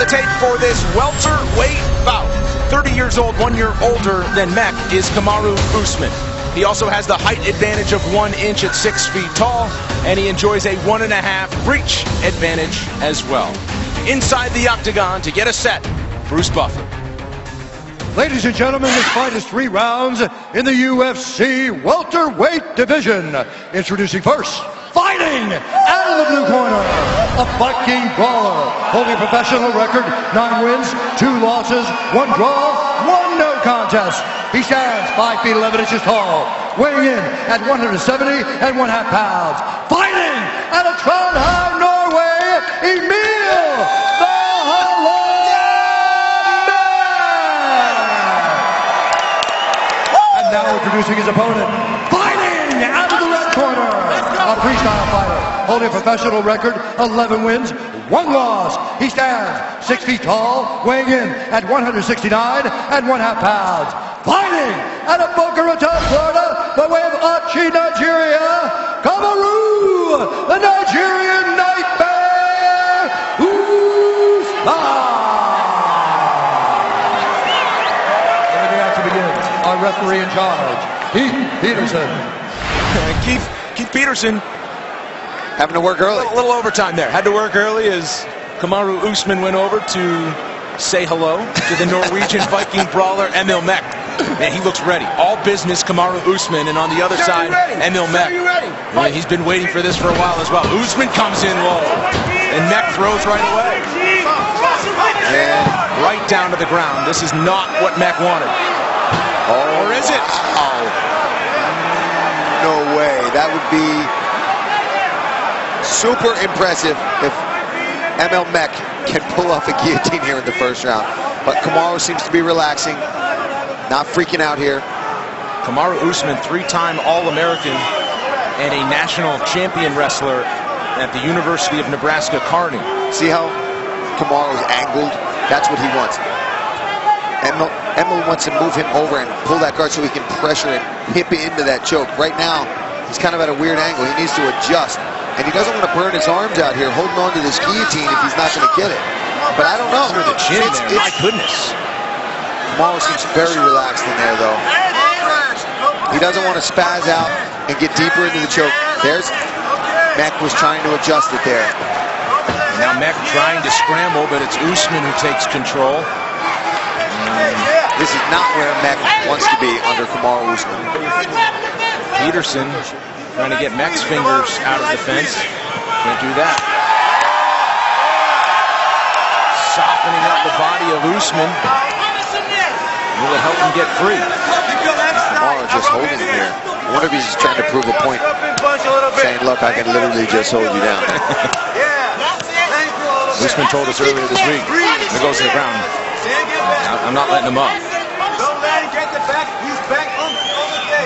the tape for this welterweight bout. 30 years old, 1 year older than Meek is Kamaru Usman. He also has the height advantage of 1 inch at 6 feet tall, and he enjoys a 1.5 reach advantage as well. Inside the octagon to get us set, Bruce Buffer. Ladies and gentlemen, this fight is 3 rounds in the UFC welterweight division. Introducing first, fighting out of the blue corner, a Viking brawler, holding a professional record, 9 wins, 2 losses, 1 draw, 1 no contest. He stands 5 feet 11 inches tall, weighing in at 170.5 pounds. Fighting out of Trondheim, Norway, Emil, the And now introducing his opponent, fighting out of the red corner, a freestyle fighter, holding a professional record, 11 wins, 1 loss. He stands 6 feet tall, weighing in at 169.5 pounds. Fighting out of Boca Raton, Florida, by way of Achi, Nigeria, Kamaru, the Nigerian Nightmare, Usman. Our referee in charge, Keith Peterson. Keith Peterson having to work early. A little overtime there. Had to work early as Kamaru Usman went over to say hello to the Norwegian Viking brawler Emil Meek. And he looks ready. All business, Kamaru Usman, and on the other side, Emil Meek. Yeah, he's been waiting for this for a while as well. Usman comes in low, and Meek throws right away. And right down to the ground. This is not what Meek wanted. Oh, or is it? Oh, no way. That would be super impressive if Emil Meek can pull off a guillotine here in the first round. But Kamaru seems to be relaxing, not freaking out here. Kamaru Usman, 3-time All-American and a national champion wrestler at the University of Nebraska Kearney. See how Kamaru's angled? That's what he wants. Emil wants to move him over and pull that guard so he can pressure and hip into that choke. Right now, he's kind of at a weird angle. He needs to adjust. And he doesn't want to burn his arms out here, holding on to this guillotine if he's not going to get it. But I don't know. Under the chin there, my goodness. Kamaru seems very relaxed in there, though. He doesn't want to spaz out and get deeper into the choke. There's Meek was trying to adjust it there. Now Meek trying to scramble, but it's Usman who takes control. This is not where Meek wants to be under Kamaru Usman. Peterson trying to get Meek's fingers out of the fence. Can't do that. Softening up the body of Usman. Will it help him get free? Kamaru just holding him here. I wonder if he's just trying to prove a point. Saying, look, I can literally just hold you down. Usman told us earlier this week, when it goes to the ground, I'm not letting him up.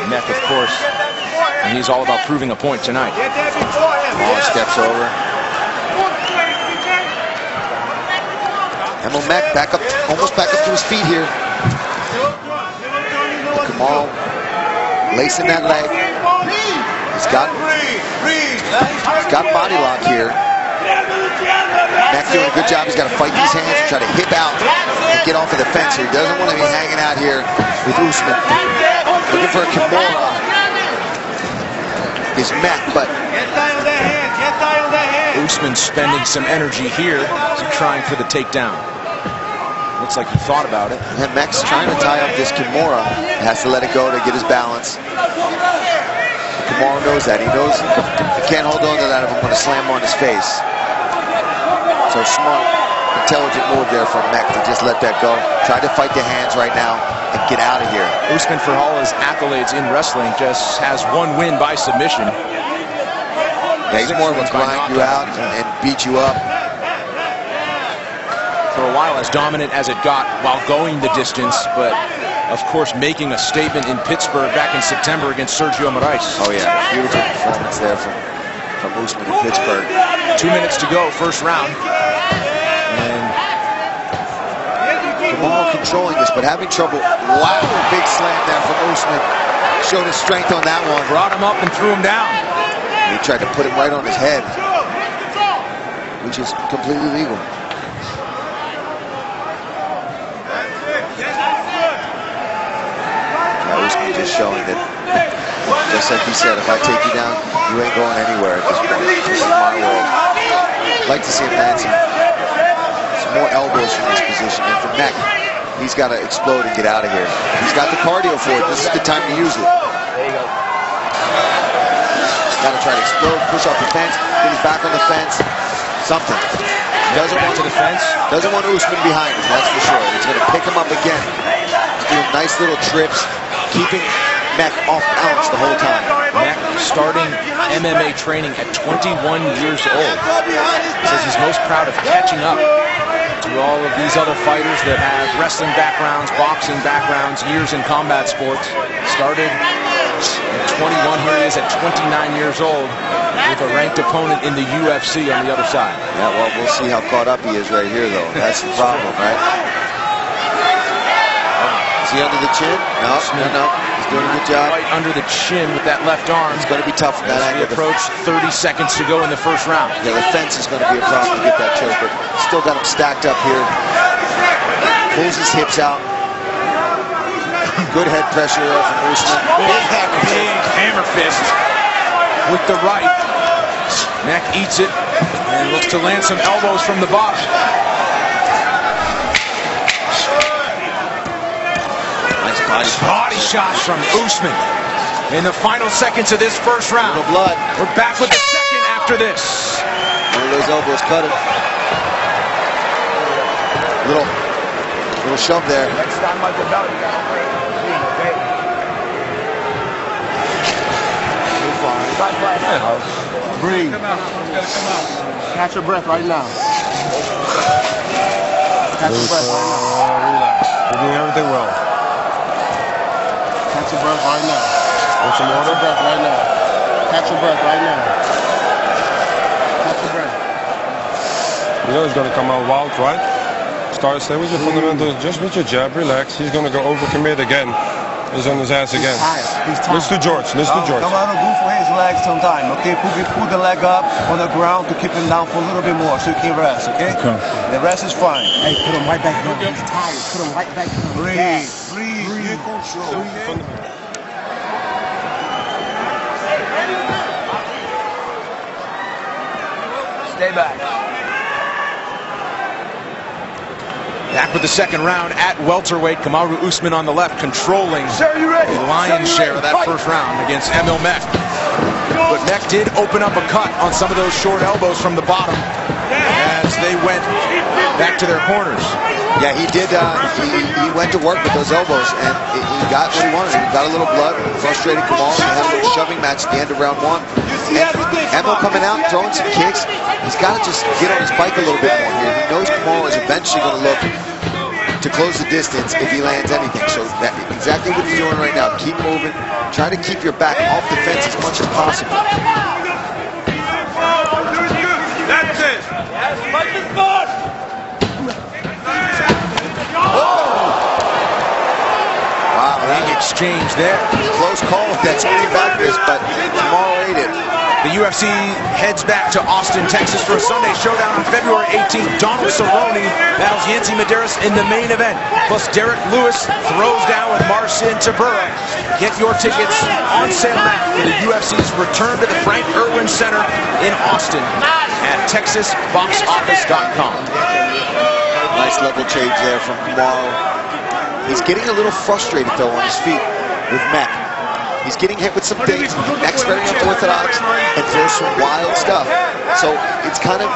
Meek, of course, and he's all about proving a point tonight. Kamaru steps over. Emil Meek back up, almost back up to his feet here. Kamaru lacing that leg. He's got body lock here. Meek doing a good job. He's got to fight these hands and try to hip out and get off of the fence here. He doesn't want to be hanging out here with Usman. Looking for a Kimura is Meek, but Usman spending some energy here, trying for the takedown. Looks like he thought about it. And Meek's trying to tie up this Kimura. He has to let it go to get his balance. Kamaru knows that. He knows he can't hold on to that if I'm going to slam him on his face. So smart, intelligent move there from Meek to just let that go. Try to fight the hands right now and get out of here. Usman, for all his accolades in wrestling, just has 1 win by submission. Yeah, he's more of a grind you out and beat you up. For a while, as dominant as it got while going the distance, but of course making a statement in Pittsburgh back in September against Sergio Moraes. Oh yeah, beautiful performance there from Usman in Pittsburgh. 2 minutes to go, first round. And Kamaru controlling this, but having trouble. Wow, big slam there from Usman. Showed his strength on that one. Brought him up and threw him down. And he tried to put him right on his head, which is completely legal. Just like he said, if I take you down, you ain't going anywhere at this point. This is my world. I'd like to see him land some more elbows from this position. And for Meek, he's got to explode and get out of here. He's got the cardio for it. This is the time to use it. There you go. Got to try to explode, push off the fence, get his back on the fence. Something. Doesn't want to the fence. Doesn't want Usman behind him, that's for sure. He's going to pick him up again. He's doing nice little trips, keeping Meek off balance the whole time. Meek starting MMA training at 21 years old. He says he's most proud of catching up to all of these other fighters that have wrestling backgrounds, boxing backgrounds, years in combat sports. Started at 21, here he is at 29 years old with a ranked opponent in the UFC on the other side. Yeah, well, we'll see how caught up he is right here, though. That's the problem, right? Is he under the chin? No. He's doing a good job. Right under the chin with that left arm. It's going to be tough from that angle. Approach 30 seconds to go in the first round. Yeah, the fence is going to be a problem to get that choke, but still got him stacked up here. Pulls his hips out. Good head pressure there from Usman. Big hammer fist with the right. Meek eats it and looks to land some elbows from the bottom. Nice body shots from Usman in the final seconds of this first round. No blood. We're back with the second after this. One of those elbows cut him. Little shove there. Next time I go down, you gotta breathe, okay? Breathe. Catch your breath right now. Catch your breath right now. Relax. You're doing everything well. Catch your breath right now. Want some water? Catch your breath right now. Catch your breath right now. Catch your breath. You know he's going to come out wild, right? Start, stay with your fundamentals, just with your jab, relax. He's going to go overcommit again. He's on his ass again. He's tired. Listen to George, listen to George. Kamaru, go for his leg sometime, okay? Put the leg up on the ground to keep him down for a little bit more so he can rest, okay? The rest is fine. Hey, put him right back down. He's tired. Put him right back down. Breathe. Breathe. Control. Stay back. Back with the second round at welterweight. Kamaru Usman on the left, controlling the lion's share of that first round against Emil Meek. But Meek did open up a cut on some of those short elbows from the bottom as they went back to their corners. Yeah, he did. He went to work with those elbows, and he got what he wanted. He got a little blood, frustrated Kamaru. He had a little shoving match at the end of round one. And Emil coming out, throwing some kicks. He's got to just get on his bike a little bit more here. He knows Kamaru is eventually going to look to close the distance if he lands anything. So that's exactly what he's doing right now. Keep moving. Try to keep your back off the fence as much as possible. That's it. Wow, Big exchange there. close call with that spinning back fist, but Kamaru ate it. The UFC heads back to Austin, Texas for a Sunday showdown on February 18th. Donald Cerrone battles Yancy Medeiros in the main event. Plus Derek Lewis throws down with Marcin Tybura. Get your tickets on sale now for the UFC's return to the Frank Irwin Center in Austin at TexasBoxOffice.com. Nice level change there from Kamaru. He's getting a little frustrated though on his feet with Meek. He's getting hit with some things. Meek's very unorthodox and throws some wild stuff. So it's kind of,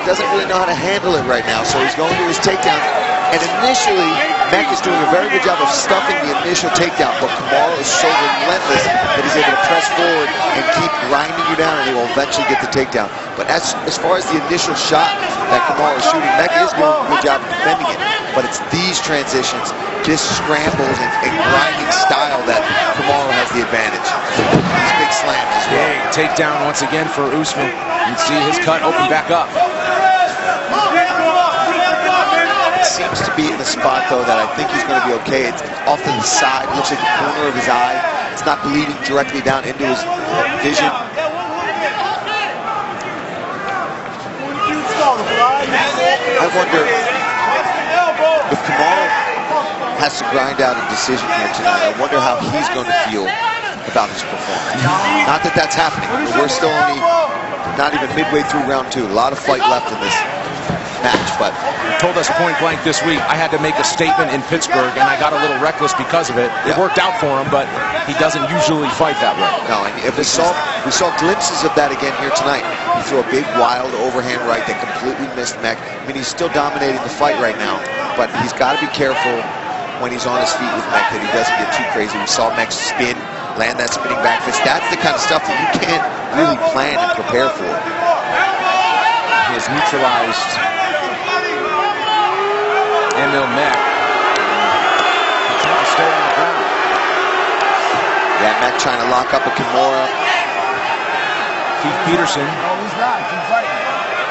doesn't really know how to handle it right now. So he's going to his takedown. And initially, Meek is doing a very good job of stuffing the initial takedown. But Kamaru is so relentless that he's able to press forward and keep grinding you down, and he will eventually get the takedown. But as far as the initial shot that Kamaru is shooting, Meek is doing a good job of defending it. But it's these transitions, this scrambles and grinding style that Kamaru has the advantage. These big slams as well. Big takedown once again for Usman. You can see his cut open back up. It seems to be in the spot, though, that I think he's going to be okay. It's off to the side. Looks like the corner of his eye. It's not bleeding directly down into his vision. I wonder if Kamaru has to grind out a decision here tonight. I wonder how he's going to feel about his performance. Not that that's happening. We're still only not even midway through round 2. A lot of fight left in this match, but he told us point blank this week, I had to make a statement in Pittsburgh, and I got a little reckless because of it. It worked out for him, but he doesn't usually fight that way. No, and if we saw glimpses of that again here tonight. He threw a big, wild overhand right that completely missed Meek. I mean, he's still dominating the fight right now, but he's got to be careful when he's on his feet with Meek that he doesn't get too crazy. We saw Meek spin, land that spinning back fist. That's the kind of stuff that you can't really plan and prepare for. He has neutralized Emil Meek. He's trying to stay on the ground. Yeah, Meek trying to lock up a Kimura. Keith Peterson.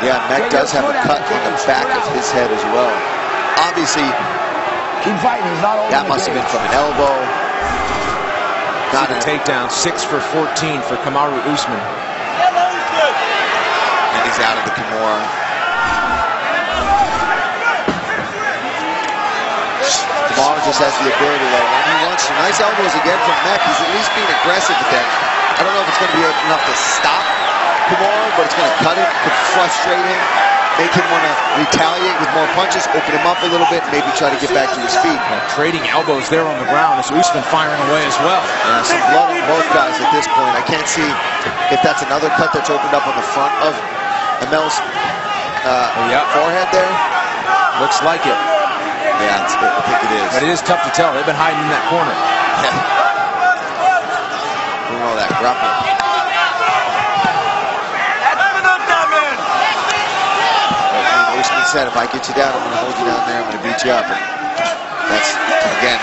Yeah, Meek does have a cut in the back of his head as well. Obviously, that must have been from an elbow. Got a takedown, 6 for 14 for Kamaru Usman. And he's out of the Kimura. Kamaru just has the ability that when he wants to. Nice elbows again from Meek. He's at least being aggressive with that. I don't know if it's going to be enough to stop Kamaru, but it's going to cut him, could frustrate him, make him want to retaliate with more punches, open him up a little bit, and maybe try to get back to his feet. Trading elbows there on the ground as Usman firing away as well. Yeah, some blood on both guys at this point. I can't see if that's another cut that's opened up on the front of Emil's forehead there. Looks like it. Yeah, I think it is. But it is tough to tell. They've been hiding in that corner. Doing all that grappling. Usman said, if I get you down, I'm going to hold you down there. I'm going to beat you up. And that's, again,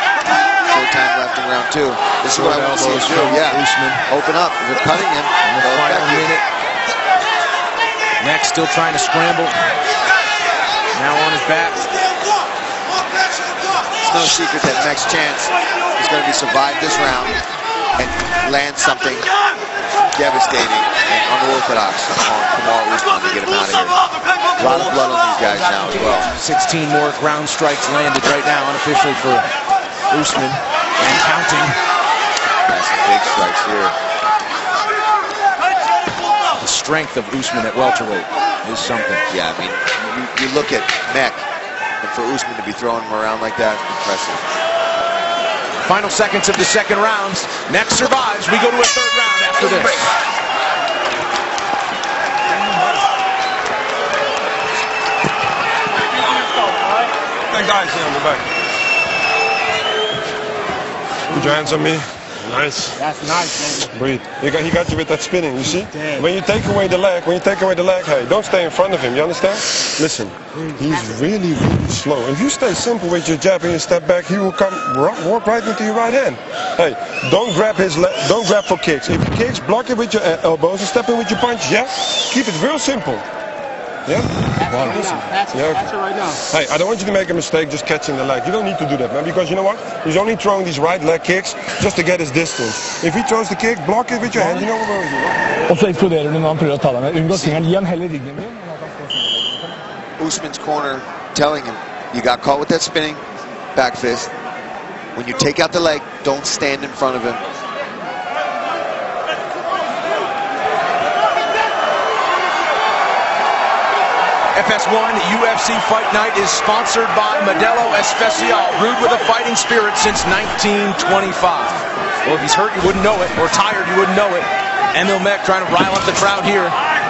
short time left in round 2. This is what I want to see us do. Yeah, Usman. Open up. If you're cutting him, in the final minute. Meek still trying to scramble. Now on his back. It's no secret that Meek's chance is going to be survive this round and land something devastating and unorthodox on Kamaru Usman to get him out of here. A lot of blood on these guys now as well. 16 more ground strikes landed right now unofficially for Usman and counting. That's some big strikes here. The strength of Usman at welterweight is something. Yeah, I mean, you look at Meek, and for Usman to be throwing him around like that, impressive. Final seconds of the second round. Meek survives. We go to a third round after this. That guy's here on the back. Put your hands on me. Nice. That's nice, baby. Breathe. He got you with that spinning, you see? When you take away the leg, hey, don't stay in front of him, you understand? Listen, he's really, really slow. If you stay simple with your jab and you step back, he will come walk right into your right hand. Hey, don't grab his leg, don't grab for kicks. If he kicks, block it with your elbows and step in with your punches, yeah? Keep it real simple. Yeah? That's it right now. Hey, I don't want you to make a mistake just catching the leg. You don't need to do that, man, because you know what? He's only throwing these right leg kicks just to get his distance. If he throws the kick, block it with your hand. You know what we're going to do. Og så eksploderer du når han prøver å ta deg med. Unngå fingeren, gi han heller ryggen din. Usman's corner telling him, you got caught with that spinning back fist. When you take out the leg, don't stand in front of him. FS1 UFC Fight Night is sponsored by Modelo Especial, brewed with a fighting spirit since 1925. Well, if he's hurt, you wouldn't know it, or tired, you wouldn't know it. Emil Meek trying to rile up the crowd here.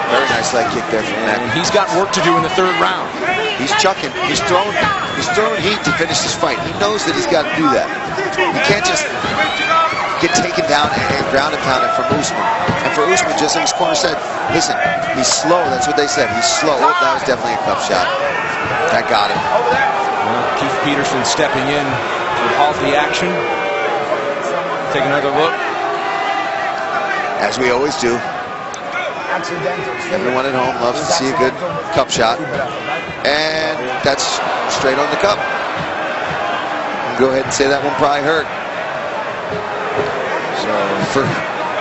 Very nice leg kick there from Meek. And he's got work to do in the third round. He's chucking. He's throwing heat to finish this fight. He knows that he's got to do that. He can't just get taken down and ground and pounded from Usman. And for Usman, just in his corner said, listen, he's slow. That's what they said. He's slow. Oh, that was definitely a cup shot. That got him. Well, Keith Peterson stepping in to halt the action. Take another look. As we always do. Everyone at home loves to see a good cup shot. And that's straight on the cup. Go ahead and say that one probably hurt. So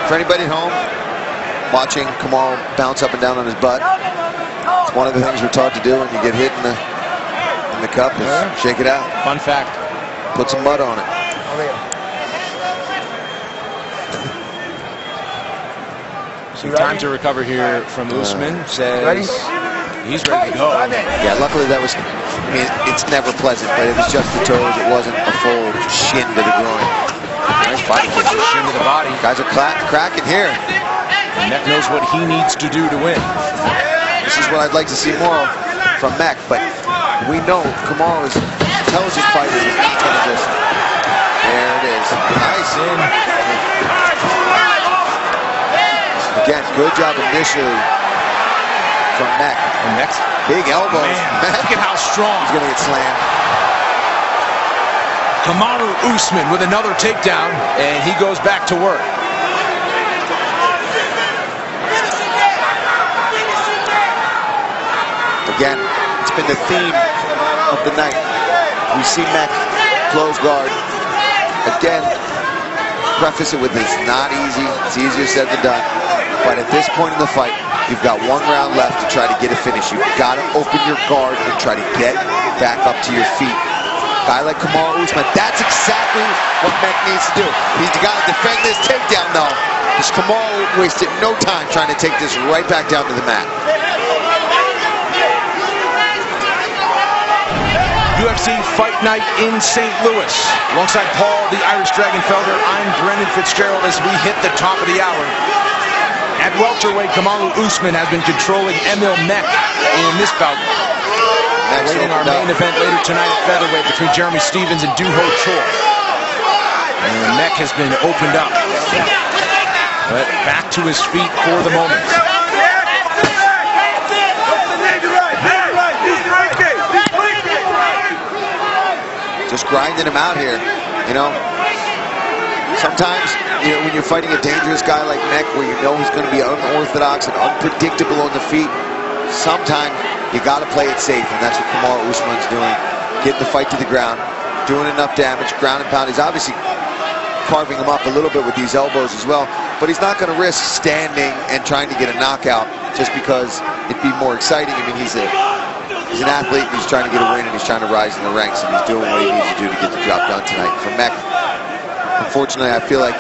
for anybody at home watching Kamaru bounce up and down on his butt, it's one of the things we're taught to do when you get hit in the cup is shake it out. Fun fact. Put some mud on it. Some time to recover here from Usman. Says he's ready to go. Yeah, luckily that was, I mean, it's never pleasant, but it was just the toes. It wasn't a full shin to the groin. Nice body kick, shin to the body. Guys are cracking here. Meek knows what he needs to do to win. This is what I'd like to see more of from Meek, but we know Kamaru is an intelligent fighter. He's not going to just... There it is. Nice. Again, good job initially from Meek. And Meek's big elbows. Look at how strong. He's going to get slammed. Kamaru Usman with another takedown, and he goes back to work. Again, it's been the theme of the night. We see Meek close guard. Again, preface it with it's not easy. It's easier said than done. But at this point in the fight, you've got one round left to try to get a finish. You've got to open your guard and try to get back up to your feet. A guy like Kamaru Usman, that's exactly what Meek needs to do. He's got to defend this takedown, though. Because Kamaru wasted no time trying to take this right back down to the mat. UFC Fight Night in St. Louis. Alongside Paul, the Irish Dragon Felder, I'm Brendan Fitzgerald as we hit the top of the hour. At welterweight, Kamaru Usman has been controlling Emil Meek in this bout. Awaiting our main event later tonight at featherweight between Jeremy Stephens and Doo-Ho Choi. And Meek has been opened up, but back to his feet for the moment. Just grinding him out here, you know. Sometimes, you know, when you're fighting a dangerous guy like Meek, where you know he's going to be unorthodox and unpredictable on the feet, sometimes you got to play it safe, and that's what Kamaru Usman's doing. Getting the fight to the ground, doing enough damage, ground and pound. He's obviously carving him up a little bit with these elbows as well, but he's not going to risk standing and trying to get a knockout just because it'd be more exciting. I mean, he's an athlete, and he's trying to get a win, and he's trying to rise in the ranks, and he's doing what he needs to do to get the job done tonight. For Meek, unfortunately, I feel like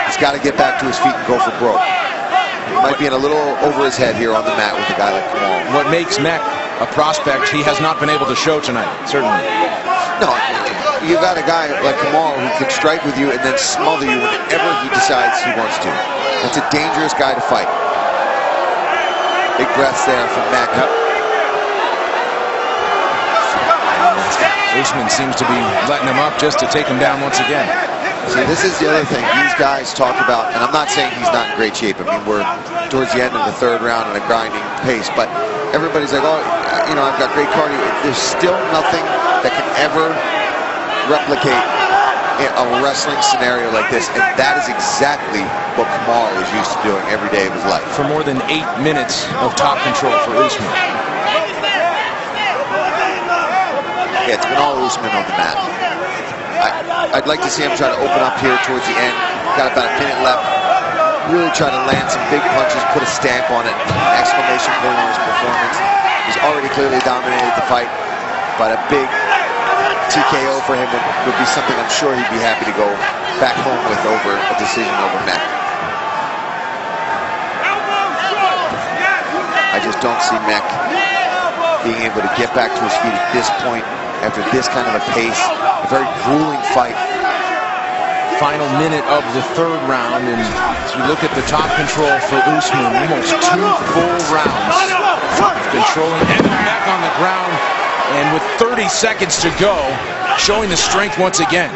he's got to get back to his feet and go for broke. He might be in a little over his head here on the mat with a guy like Kamaru. What makes Meek a prospect he has not been able to show tonight, certainly. No, you got a guy like Kamaru who can strike with you and then smother you whenever he decides he wants to. That's a dangerous guy to fight. Big breaths there from Meek. Usman seems to be letting him up just to take him down once again. See, this is the other thing these guys talk about, and I'm not saying he's not in great shape. I mean, we're towards the end of the third round at a grinding pace, but everybody's like, oh, you know, I've got great cardio. There's still nothing that can ever replicate a wrestling scenario like this, and that is exactly what Kamaru is used to doing every day of his life. For more than 8 minutes of top control for Usman. Yeah, it's been all Usman on the mat. I'd like to see him try to open up here towards the end. Got about a minute left. Really try to land some big punches, put a stamp on it, an exclamation point on his performance. He's already clearly dominated the fight, but a big TKO for him would be something I'm sure he'd be happy to go back home with over a decision over Meek. I just don't see Meek being able to get back to his feet at this point after this kind of a pace, a very grueling fight. Final minute of the third round, and as you look at the top control for Usman, almost 2 full rounds controlling Emil Meek on the ground, and with 30 seconds to go, showing the strength once again.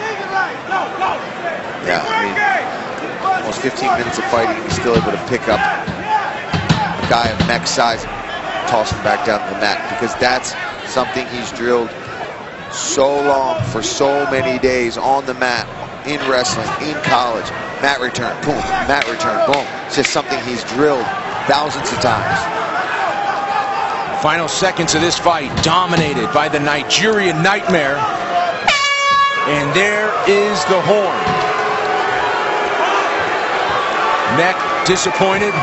Yeah, I mean, almost 15 minutes of fighting, he's still able to pick up a guy of Meek's size, toss him back down to the mat, because that's something he's drilled so long, for so many days on the mat, in wrestling, in college. Mat return, boom, mat return, boom. It's just something he's drilled thousands of times. Final seconds of this fight, dominated by the Nigerian Nightmare. And there is the horn. Meek disappointed,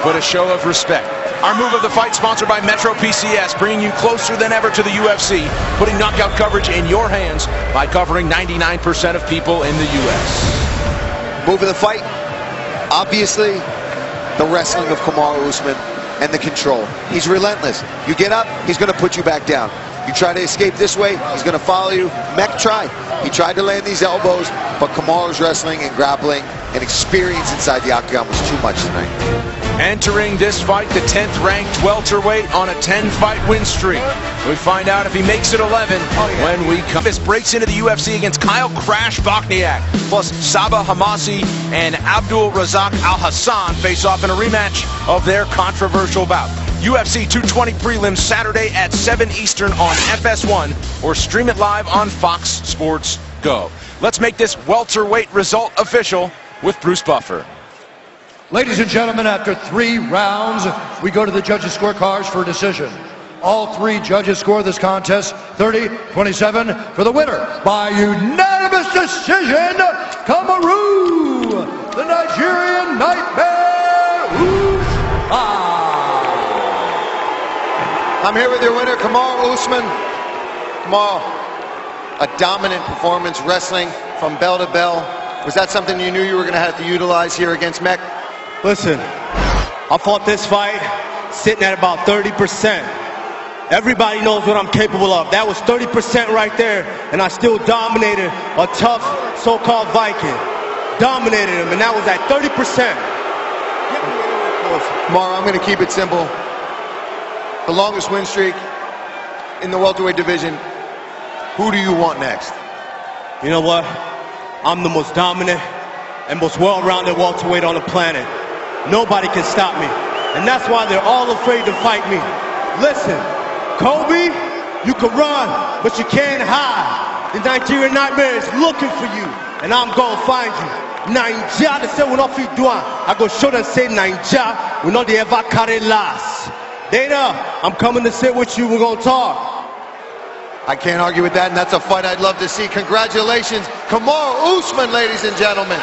but a show of respect. Our move of the fight, sponsored by Metro PCS, bringing you closer than ever to the UFC, putting knockout coverage in your hands by covering 99% of people in the U.S. Move of the fight, obviously, the wrestling of Kamaru Usman and the control. He's relentless. You get up, he's going to put you back down. You try to escape this way, he's going to follow you. Meek tried. He tried to land these elbows, but Kamaru's wrestling and grappling and experience inside the octagon was too much tonight. Entering this fight, the 10th ranked welterweight on a 10-fight win streak. We find out if he makes it 11 when we come. This breaks into the UFC against Kyle Crash Bochniak, plus Sabah Hamasi and Abdul Razak Al Hassan face off in a rematch of their controversial bout. UFC 220 prelims Saturday at 7 Eastern on FS1 or stream it live on Fox Sports Go. Let's make this welterweight result official with Bruce Buffer. Ladies and gentlemen, after 3 rounds, we go to the judges' scorecards for a decision. All 3 judges score this contest 30-27 for the winner by unanimous decision, Kamaru, the Nigerian Nightmare Usman. I'm here with your winner, Kamaru Usman. Kamaru, a dominant performance wrestling from bell to bell. Was that something you knew you were going to have to utilize here against Meek? Listen, I fought this fight sitting at about 30%. Everybody knows what I'm capable of. That was 30% right there, and I still dominated a tough so-called Viking. Dominated him, and that was at 30%. Kamaru, I'm going to keep it simple. The longest win streak in the welterweight division. Who do you want next? You know what? I'm the most dominant and most well-rounded welterweight on the planet. Nobody can stop me. And that's why they're all afraid to fight me. Listen, Kobe, you can run, but you can't hide. The Nigerian Nightmare is looking for you, and I'm gonna find you. Naija, they say we're not fit doing. I go show them say Naija, we're not the ever carry last. Dana, I'm coming to sit with you, we're gonna talk. I can't argue with that, and that's a fight I'd love to see. Congratulations, Kamaru Usman, ladies and gentlemen.